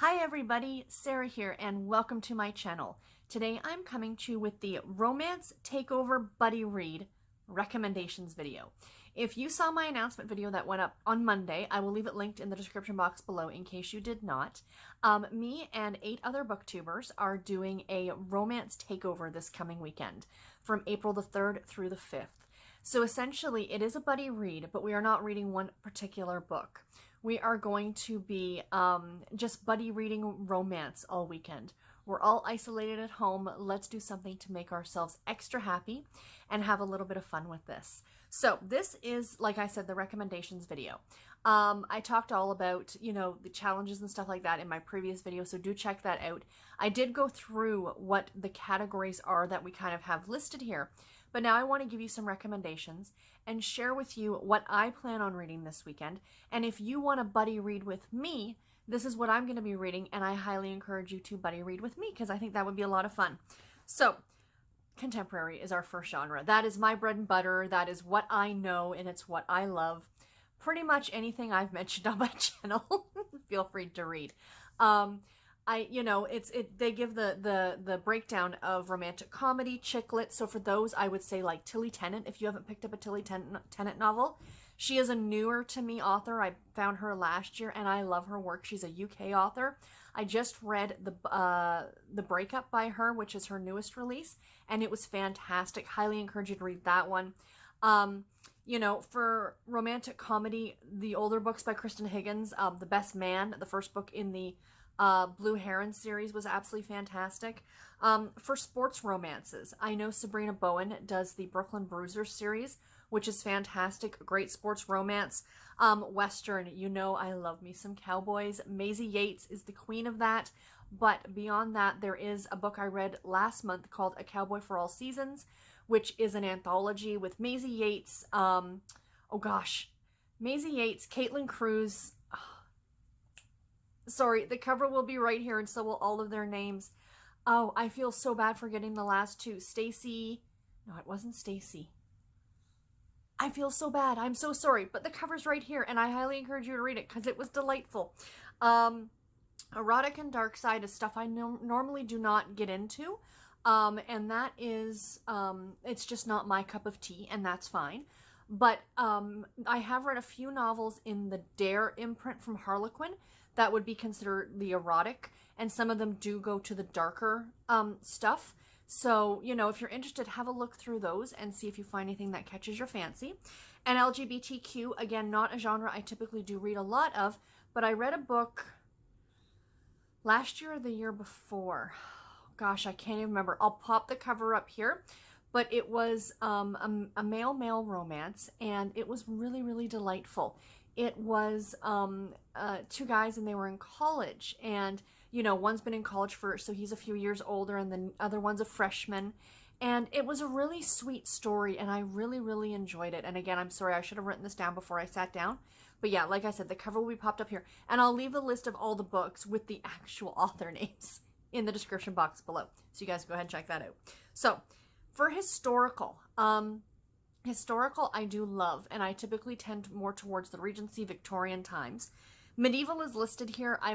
Hi everybody, Sarah here and welcome to my channel. Today I'm coming to you with the Romance Takeover Buddy Read recommendations video. If you saw my announcement video that went up on Monday, I will leave it linked in the description box below in case you did not. Me and 8 other booktubers are doing a romance takeover this coming weekend from April the 3rd through the 5th. So essentially it is a buddy read, but we are not reading one particular book. We are going to be just buddy reading romance all weekend. We're all isolated at home. Let's do something to make ourselves extra happy and have a little bit of fun with this. So this is, like I said, the recommendations video. I talked all about, the challenges and stuff like that in my previous video, so do check that out. I did go through what the categories are that we kind of have listed here, but now I want to give you some recommendations and share with you what I plan on reading this weekend. And if you want to buddy read with me, this is what I'm going to be reading, and I highly encourage you to buddy read with me because I think that would be a lot of fun. So, contemporary is our first genre. That is my bread and butter. That is what I know, and it's what I love. Pretty much anything I've mentioned on my channel, feel free to read. They give the breakdown of romantic comedy, chick lit. So for those, I would say like Tilly Tennant. If you haven't picked up a Tilly Tennant novel, she is a newer to me author. I found her last year and I love her work. She's a UK author. I just read the Breakup by her, which is her newest release, and it was fantastic. Highly encourage you to read that one. For romantic comedy, the older books by Kristan Higgins, The Best Man, the first book in the Blue Heron series, was absolutely fantastic. For sports romances, I know Sabrina Bowen does the Brooklyn Bruiser series, which is fantastic. Great sports romance. Western, I love me some cowboys. Maisey Yates is the queen of that. But beyond that, there is a book I read last month called A Cowboy for All Seasons, which is an anthology with Maisey Yates. Maisey Yates, Caitlin Cruz. Sorry, the cover will be right here, and so will all of their names. Oh, I feel so bad for getting the last two. Stacy. No, it wasn't Stacy. I feel so bad. I'm so sorry. But the cover's right here, and I highly encourage you to read it because it was delightful. Erotic and dark side is stuff I normally do not get into. And that is, it's just not my cup of tea, and that's fine. But I have read a few novels in the Dare imprint from Harlequin that would be considered the erotic, and some of them do go to the darker stuff. So, if you're interested, have a look through those and see if you find anything that catches your fancy. And LGBTQ, again, not a genre I typically do read a lot of, but I read a book last year or the year before. Gosh, I can't even remember. I'll pop the cover up here. But it was a male-male romance, and it was really, really delightful. It was 2 guys, and they were in college, and one's been in college so he's a few years older, and the other one's a freshman. And it was a really sweet story, and I really, really enjoyed it. And again, I'm sorry, I should have written this down before I sat down. But yeah, like I said, the cover will be popped up here, and I'll leave the list of all the books with the actual author names in the description box below, so you guys go ahead and check that out. So for historical I do love, and I typically tend more towards the Regency Victorian times. Medieval is listed here. I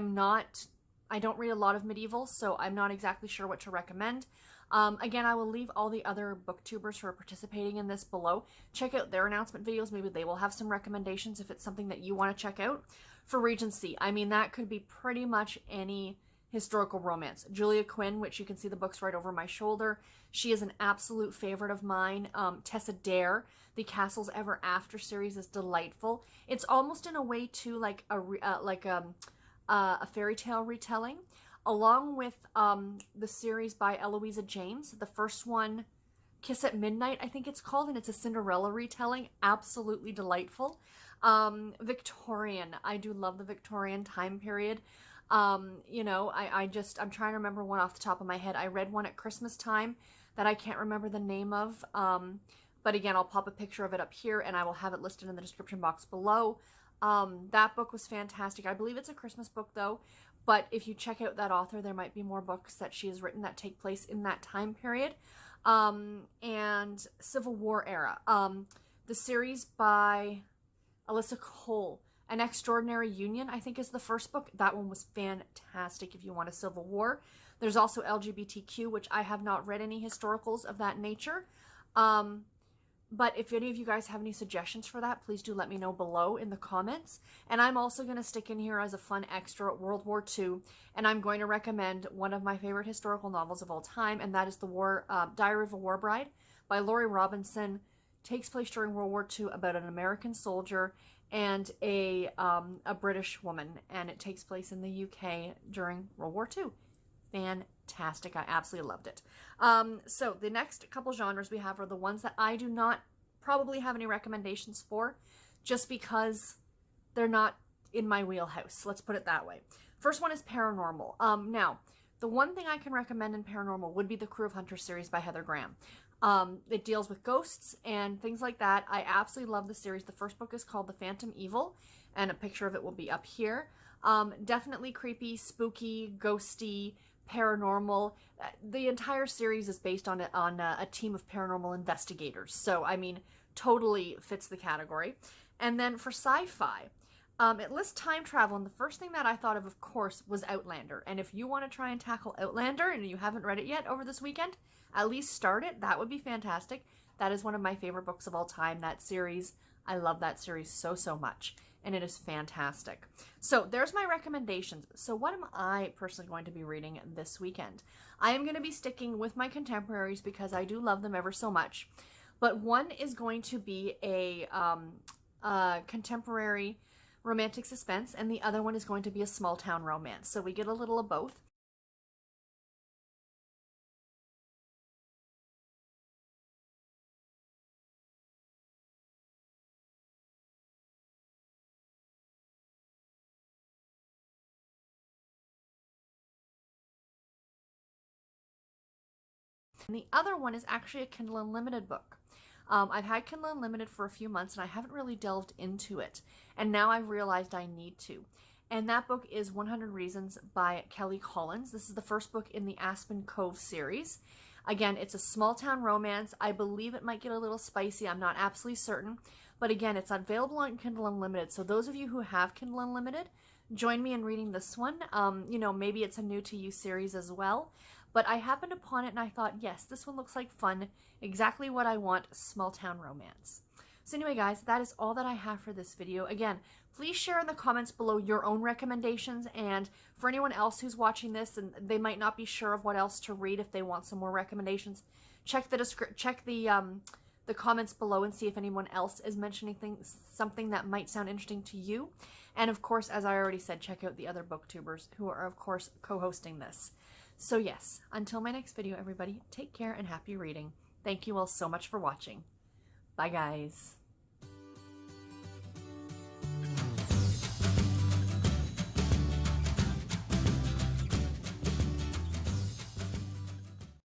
don't read a lot of medieval, so I'm not exactly sure what to recommend. Again, I will leave all the other booktubers who are participating in this below. Check out their announcement videos. Maybe they will have some recommendations if it's something that you want to check out. For Regency, that could be pretty much any historical romance. Julia Quinn, which you can see the books right over my shoulder. She is an absolute favorite of mine. Tessa Dare, the Castles Ever After series is delightful. It's almost in a way too like a fairy tale retelling, along with the series by Eloisa James. The first one, Kiss at Midnight, I think it's called, and it's a Cinderella retelling. Absolutely delightful. Victorian, I do love the Victorian time period. I'm trying to remember one off the top of my head. I read one at Christmas time that I can't remember the name of. But again, I'll pop a picture of it up here, and I will have it listed in the description box below. That book was fantastic. I believe it's a Christmas book though, but if you check out that author, there might be more books that she has written that take place in that time period. And Civil War era. The series by Alyssa Cole. An Extraordinary Union, I think, is the first book. That one was fantastic if you want a Civil War. There's also LGBTQ, which I have not read any historicals of that nature. But if any of you guys have any suggestions for that, please do let me know below in the comments. And I'm also going to stick in here as a fun extra World War II, and I'm going to recommend one of my favorite historical novels of all time, and that is the Diary of a War Bride by Laurie Robinson. Takes place during World War II about an American soldier and a British woman, and it takes place in the UK during World War II. Fantastic. I absolutely loved it. So the next couple genres we have are the ones that I do not probably have any recommendations for, just because they're not in my wheelhouse. Let's put it that way. First one is paranormal. Now, the one thing I can recommend in paranormal would be the Crew of Hunters series by Heather Graham. It deals with ghosts and things like that. I absolutely love the series. The first book is called The Phantom Evil, and a picture of it will be up here. Definitely creepy, spooky, ghosty, paranormal. The entire series is based on a team of paranormal investigators. So, I mean, totally fits the category. And then for sci-fi, it lists time travel, and the first thing that I thought of course, was Outlander. And if you want to try and tackle Outlander and you haven't read it yet over this weekend, at least start it. That would be fantastic. That is one of my favorite books of all time, that series. I love that series so, so much. And it is fantastic. So there's my recommendations. So what am I personally going to be reading this weekend? I am going to be sticking with my contemporaries because I do love them ever so much. But one is going to be a contemporary romantic suspense, and the other one is going to be a small town romance. So we get a little of both. And the other one is actually a Kindle Unlimited book. I've had Kindle Unlimited for a few months and I haven't really delved into it. And now I've realized I need to. And that book is 100 Reasons by Kelly Collins. This is the first book in the Aspen Cove series. Again, it's a small town romance. I believe it might get a little spicy. I'm not absolutely certain. But again, it's available on Kindle Unlimited. So those of you who have Kindle Unlimited, join me in reading this one. You know, maybe it's a new to you series as well. But I happened upon it and I thought, yes, this one looks like fun. Exactly what I want, small town romance. So anyway, guys, that is all that I have for this video. Again, please share in the comments below your own recommendations. And for anyone else who's watching this and they might not be sure of what else to read if they want some more recommendations, check the comments below and see if anyone else is mentioning something that might sound interesting to you. And of course, as I already said, check out the other booktubers who are, of course, co-hosting this. So yes, until my next video, everybody, take care and happy reading. Thank you all so much for watching. Bye, guys.